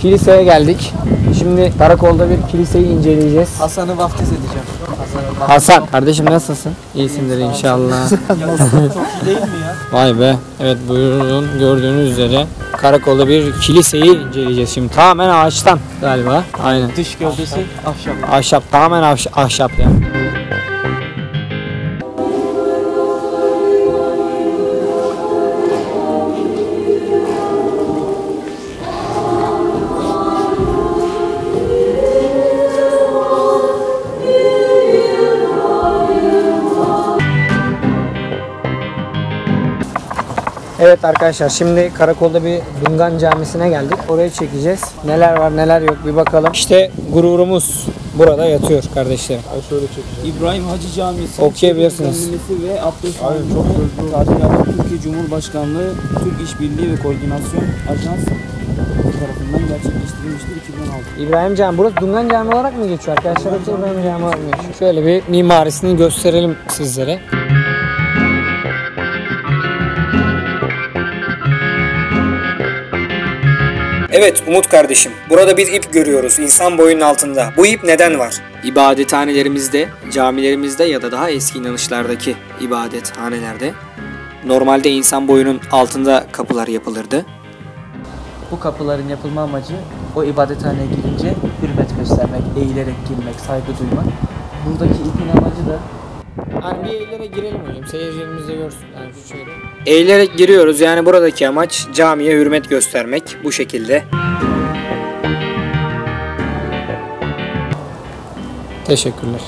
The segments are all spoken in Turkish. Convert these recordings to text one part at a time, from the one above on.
kiliseye geldik. Şimdi karakolda bir kiliseyi inceleyeceğiz. Hasan'ı vaftiz edeceğim. Hasan kardeşim nasılsın? İyisindir inşallah. Çok iyi değil mi ya? Vay be. Evet buyurun, gördüğünüz üzere karakolda bir kiliseyi inceleyeceğiz şimdi. Tamamen ağaçtan galiba. Aynen. Dış gövdesi ahşap. Ahşap, tamamen ahşap yani. Evet arkadaşlar, şimdi karakolda bir Dungan Camisi'ne geldik. Oraya çekeceğiz. Neler var neler yok bir bakalım. İşte gururumuz burada yatıyor kardeşlerim. Şöyle çekeceğim. İbrahim Hacı Camisi. Okuyabilirsiniz. Düzenlemesi ve Aynen, çok özgür. Tadilatı Türkiye Cumhurbaşkanlığı Türk İşbirliği ve Koordinasyon Ajans tarafından gerçekleştirilmiştir 2016. İbrahim Cami. Burası Dungan Cami olarak mı geçiyor arkadaşlar? Yoksa İbrahim Cami olarak mı geçiyor? Şöyle bir mimarisini gösterelim sizlere. Evet Umut kardeşim, burada bir ip görüyoruz insan boyunun altında. Bu ip neden var? İbadethanelerimizde, camilerimizde ya da daha eski inanışlardaki ibadethanelerde normalde insan boyunun altında kapılar yapılırdı. Bu kapıların yapılma amacı o ibadethaneye girince hürmet göstermek, eğilerek girmek, saygı duymak. Buradaki ipin amacı da Hani bir eğilere girelim hocam, seyircilerimiz de görsün. Yani şöyle. Eğilerek giriyoruz, yani buradaki amaç camiye hürmet göstermek bu şekilde. Teşekkürler.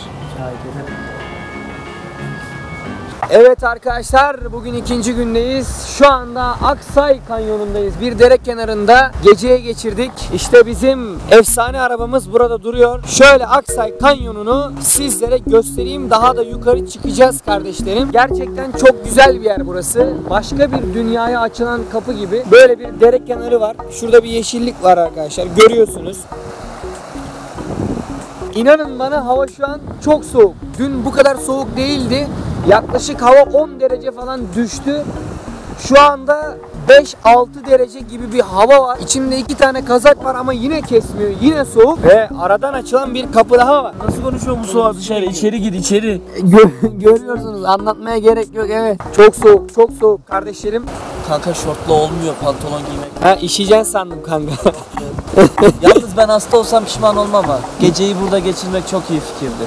Evet arkadaşlar, bugün ikinci gündeyiz. Şu anda Aksay Kanyonu'ndayız. Bir dere kenarında geceye geçirdik. İşte bizim efsane arabamız burada duruyor. Şöyle Aksay Kanyonu'nu sizlere göstereyim. Daha da yukarı çıkacağız kardeşlerim. Gerçekten çok güzel bir yer burası. Başka bir dünyaya açılan kapı gibi. Böyle bir dere kenarı var. Şurada bir yeşillik var arkadaşlar. Görüyorsunuz. İnanın bana, hava şu an çok soğuk. Dün bu kadar soğuk değildi. Yaklaşık hava 10 derece falan düştü. Şu anda 5-6 derece gibi bir hava var. İçimde 2 tane kazak var ama yine kesmiyor. Yine soğuk. Ve aradan açılan bir kapı daha var. nasıl konuşuyor bu soğuk dışarı? İçeri git içeri. Görüyorsunuz, anlatmaya gerek yok, evet. Çok soğuk, çok soğuk kardeşlerim. Kanka şortla olmuyor pantolon giymek. Ha, işeyeceksin sandım kanka. Yalnız ben hasta olsam pişman olmam ama geceyi burada geçirmek çok iyi fikirdi.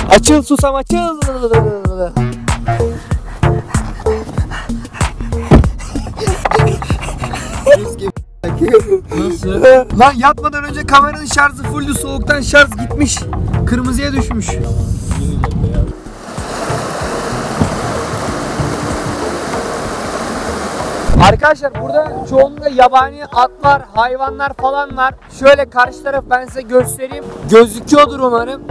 Açıl susam açıl. Nasıl? Lan yatmadan önce kameranın şarjı fulldü, soğuktan şarj gitmiş. Kırmızıya düşmüş. Arkadaşlar burada çoğunlukla yabani atlar, hayvanlar falan var. Şöyle karşı taraf ben size göstereyim. Gözüküyordur umarım.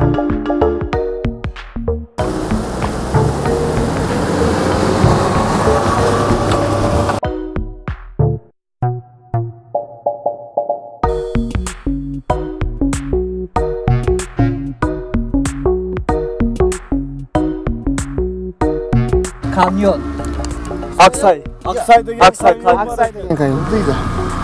Kamyon. Aksay. Aksay'da Aksay kayıtlıydı.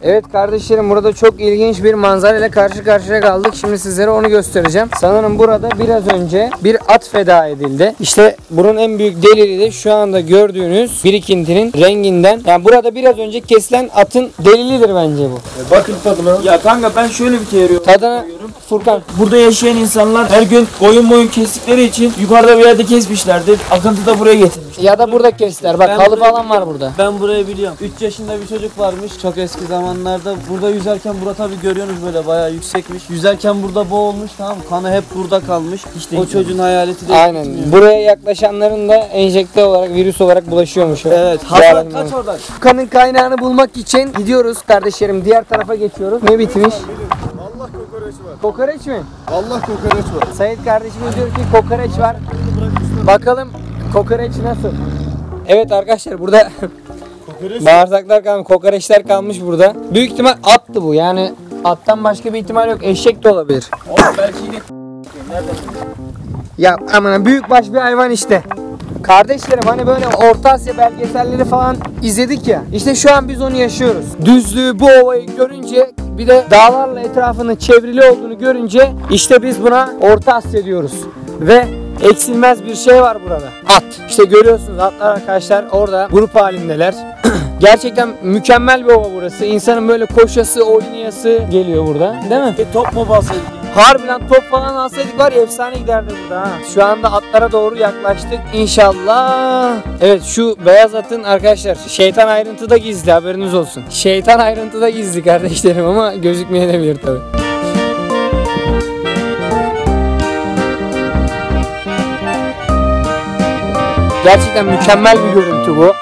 Evet kardeşlerim, burada çok ilginç bir manzara ile karşı karşıya kaldık. Şimdi sizlere onu göstereceğim. Sanırım burada biraz önce bir at feda edildi. İşte bunun en büyük delili de şu anda gördüğünüz birikintinin renginden. Yani burada biraz önce kesilen atın delilidir bence bu. Bakın tadına. Ya kanka ben şöyle bir teori Tadına Furkan. Burada yaşayan insanlar her gün koyun kestikleri için yukarıda bir yerde kesmişlerdir. Akıntı da buraya getirmiş. Ya da burada kestiler. Bak Ben halı buraya falan var burada. Ben burayı biliyorum. 3 yaşında bir çocuk varmış çok eski zamanlarda. Burada yüzerken burada tabii görüyorsunuz böyle bayağı yüksekmiş. Yüzerken burada boğulmuş, tamam mı? Kanı hep burada kalmış. İşte o çocuğun hayaleti de Aynen. gitmiyor. Buraya yaklaşanların da enjekte olarak, virüs olarak bulaşıyormuş. Evet. Hasan kaç oradan. Kanın kaynağını bulmak için gidiyoruz kardeşlerim. Diğer tarafa geçiyoruz. Ne bitmiş? Allah kokoreç var. Kokoreç mi? Allah kokoreç var. Sait kardeşimiz diyor ki kokoreç var. Bakalım kokoreç nasıl? Evet arkadaşlar, burada Kokoreç bağırsaklar kalmış, kokoreçler kalmış burada. Büyük ihtimal attı bu. Yani attan başka bir ihtimal yok. Eşek de olabilir. Oğlum belki yine Ya aman, büyükbaş bir hayvan işte. Kardeşlerim hani böyle Orta Asya belgeselleri falan izledik ya. İşte şu an biz onu yaşıyoruz. Düzlüğü, bu ovayı görünce, bir de dağlarla etrafının çevrili olduğunu görünce işte biz buna Orta Asya diyoruz. Ve eksilmez bir şey var burada. At. İşte görüyorsunuz atlar arkadaşlar orada grup halindeler. Gerçekten mükemmel bir ova burası. İnsanın böyle koşası, oynayası geliyor burada. Değil mi? Top mu basaydık? Harbiden top falan alsaydık var ya efsane giderdi burada ha. Şu anda atlara doğru yaklaştık inşallah. Evet şu beyaz atın arkadaşlar şeytan ayrıntıda gizli, haberiniz olsun. Şeytan ayrıntıda gizli kardeşlerim ama gözükmeyebilir tabi. Gerçekten mükemmel bir görüntü bu.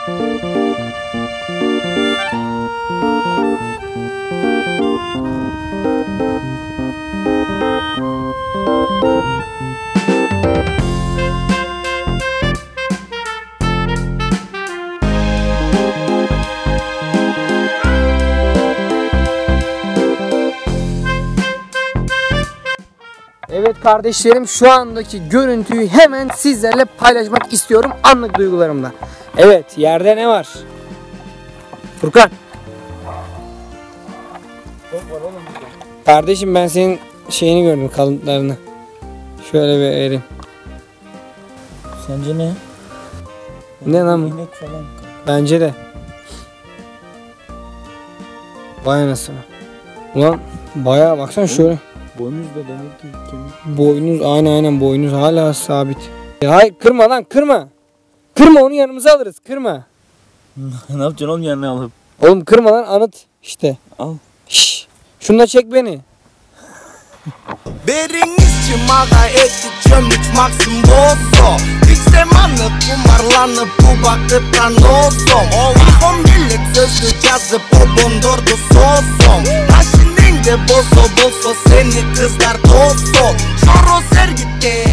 Evet kardeşlerim, şu andaki görüntüyü hemen sizlerle paylaşmak istiyorum anlık duygularımla. Evet, yerde ne var? Furkan. Kardeşim ben senin şeyini gördüm, kalıntılarını. Şöyle bir vereyim. Sence ne? Ne lan bu? İnek falan. Bence de. Vay anasını. Ulan bayağı baksana şöyle. Boynuz da demek ki kemik. Boynuz aynen boynuz hala sabit. Hayır kırma lan, kırma. Kırma, onu yanımıza alırız, kırma. Ne yapacaksın oğlum yerine alıp? Oğlum kırma lan, anıt işte. Al. Şşş. Şununla çek beni. Beriniz çımağa etti çömlük maksim bozo Yüksem anı kumarlanıp bu vakıttan oldum İlhom millet sözlü yazıp o bondordu sozum Haşinin de bozo bolso seni kızlar tozo Şoro sergitte